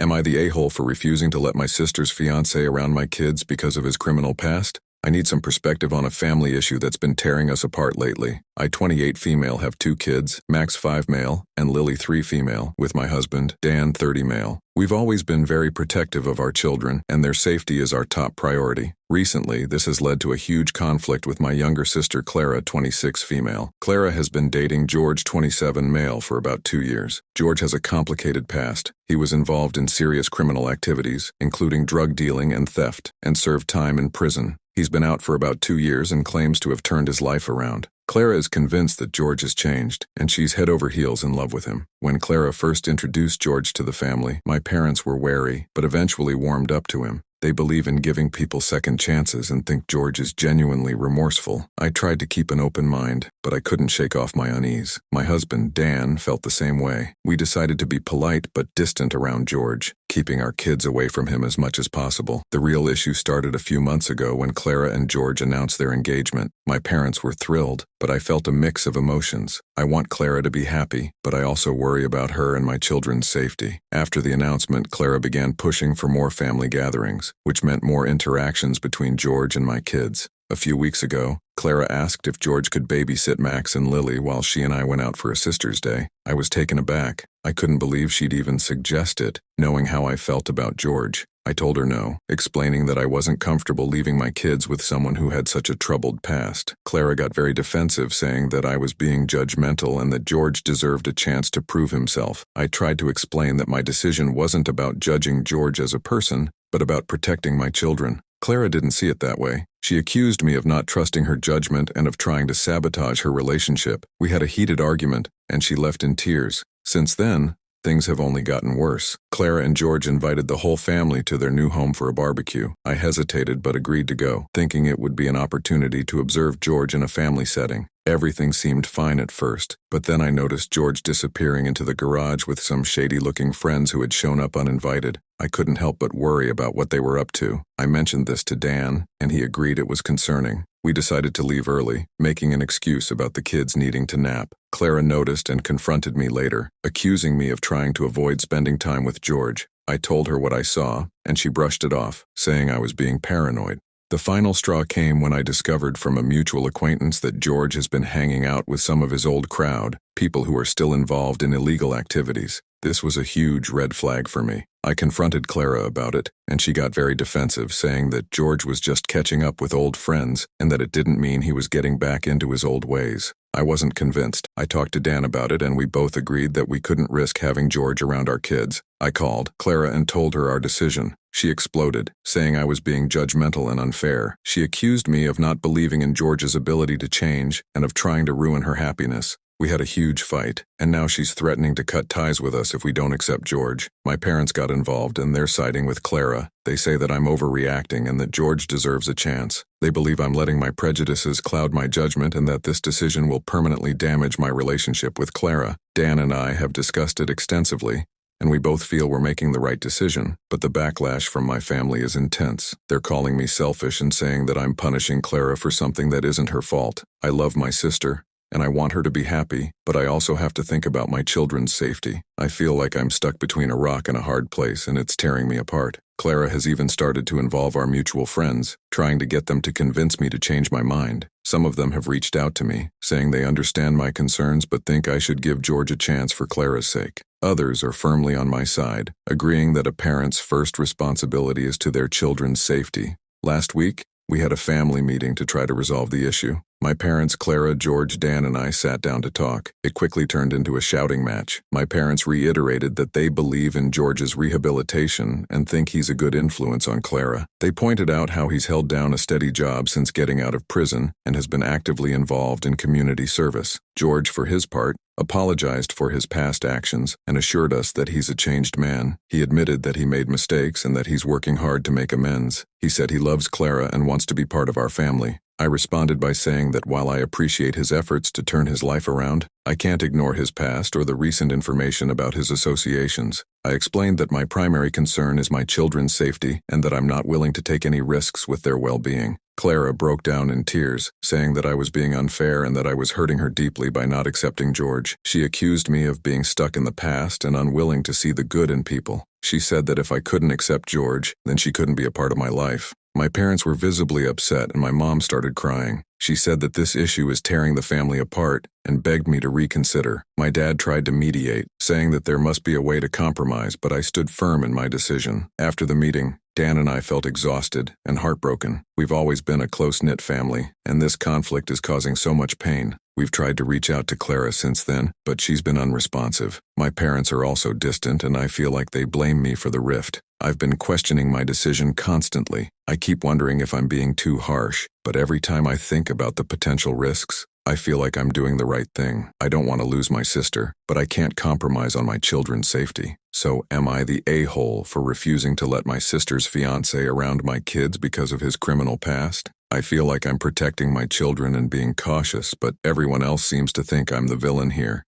Am I the a-hole for refusing to let my sister's fiancé around my kids because of his criminal past? I need some perspective on a family issue that's been tearing us apart lately. I, 28 female, have 2 kids, Max 5 male, and Lily 3 female, with my husband, Dan 30 male. We've always been very protective of our children, and their safety is our top priority. Recently, this has led to a huge conflict with my younger sister Clara, 26 female. Clara has been dating George, 27 male, for about 2 years. George has a complicated past. He was involved in serious criminal activities, including drug dealing and theft, and served time in prison. He's been out for about 2 years and claims to have turned his life around. Clara is convinced that George has changed, and she's head over heels in love with him. When Clara first introduced George to the family, my parents were wary, but eventually warmed up to him. They believe in giving people second chances and think George is genuinely remorseful. I tried to keep an open mind, but I couldn't shake off my unease. My husband, Dan, felt the same way. We decided to be polite but distant around George, keeping our kids away from him as much as possible. The real issue started a few months ago when Clara and George announced their engagement. My parents were thrilled, but I felt a mix of emotions. I want Clara to be happy, but I also worry about her and my children's safety. After the announcement, Clara began pushing for more family gatherings, which meant more interactions between George and my kids. A few weeks ago, Clara asked if George could babysit Max and Lily while she and I went out for a sister's day. I was taken aback. I couldn't believe she'd even suggest it, knowing how I felt about George. I told her no, explaining that I wasn't comfortable leaving my kids with someone who had such a troubled past. Clara got very defensive, saying that I was being judgmental and that George deserved a chance to prove himself. I tried to explain that my decision wasn't about judging George as a person, but about protecting my children. Clara didn't see it that way. She accused me of not trusting her judgment and of trying to sabotage her relationship. We had a heated argument, and she left in tears. Since then, things have only gotten worse. Clara and George invited the whole family to their new home for a barbecue. I hesitated but agreed to go, thinking it would be an opportunity to observe George in a family setting. Everything seemed fine at first, but then I noticed George disappearing into the garage with some shady-looking friends who had shown up uninvited. I couldn't help but worry about what they were up to. I mentioned this to Dan, and he agreed it was concerning. We decided to leave early, making an excuse about the kids needing to nap. Clara noticed and confronted me later, accusing me of trying to avoid spending time with George. I told her what I saw, and she brushed it off, saying I was being paranoid. The final straw came when I discovered from a mutual acquaintance that George has been hanging out with some of his old crowd, people who are still involved in illegal activities. This was a huge red flag for me. I confronted Clara about it, and she got very defensive, saying that George was just catching up with old friends and that it didn't mean he was getting back into his old ways. I wasn't convinced. I talked to Dan about it, and we both agreed that we couldn't risk having George around our kids. I called Clara and told her our decision. She exploded, saying I was being judgmental and unfair. She accused me of not believing in George's ability to change and of trying to ruin her happiness. We had a huge fight, and now she's threatening to cut ties with us if we don't accept George. My parents got involved, and they're siding with Clara. They say that I'm overreacting and that George deserves a chance. They believe I'm letting my prejudices cloud my judgment and that this decision will permanently damage my relationship with Clara. Dan and I have discussed it extensively, and we both feel we're making the right decision, but the backlash from my family is intense. They're calling me selfish and saying that I'm punishing Clara for something that isn't her fault. I love my sister, and I want her to be happy, but I also have to think about my children's safety. I feel like I'm stuck between a rock and a hard place, and it's tearing me apart. Clara has even started to involve our mutual friends, trying to get them to convince me to change my mind. Some of them have reached out to me, saying they understand my concerns but think I should give George a chance for Clara's sake. Others are firmly on my side, agreeing that a parent's first responsibility is to their children's safety. Last week, we had a family meeting to try to resolve the issue. My parents, Clara, George, Dan, and I sat down to talk. It quickly turned into a shouting match. My parents reiterated that they believe in George's rehabilitation and think he's a good influence on Clara. They pointed out how he's held down a steady job since getting out of prison and has been actively involved in community service. George, for his part, apologized for his past actions and assured us that he's a changed man. He admitted that he made mistakes and that he's working hard to make amends. He said he loves Clara and wants to be part of our family. I responded by saying that while I appreciate his efforts to turn his life around, I can't ignore his past or the recent information about his associations. I explained that my primary concern is my children's safety and that I'm not willing to take any risks with their well-being. Clara broke down in tears, saying that I was being unfair and that I was hurting her deeply by not accepting George. She accused me of being stuck in the past and unwilling to see the good in people. She said that if I couldn't accept George, then she couldn't be a part of my life. My parents were visibly upset and my mom started crying. She said that this issue is tearing the family apart and begged me to reconsider. My dad tried to mediate, saying that there must be a way to compromise, but I stood firm in my decision. After the meeting, Dan and I felt exhausted and heartbroken. We've always been a close-knit family, and this conflict is causing so much pain. We've tried to reach out to Clara since then, but she's been unresponsive. My parents are also distant, and I feel like they blame me for the rift. I've been questioning my decision constantly. I keep wondering if I'm being too harsh, but every time I think about the potential risks, I feel like I'm doing the right thing. I don't want to lose my sister, but I can't compromise on my children's safety. So am I the a-hole for refusing to let my sister's fiancé around my kids because of his criminal past? I feel like I'm protecting my children and being cautious, but everyone else seems to think I'm the villain here.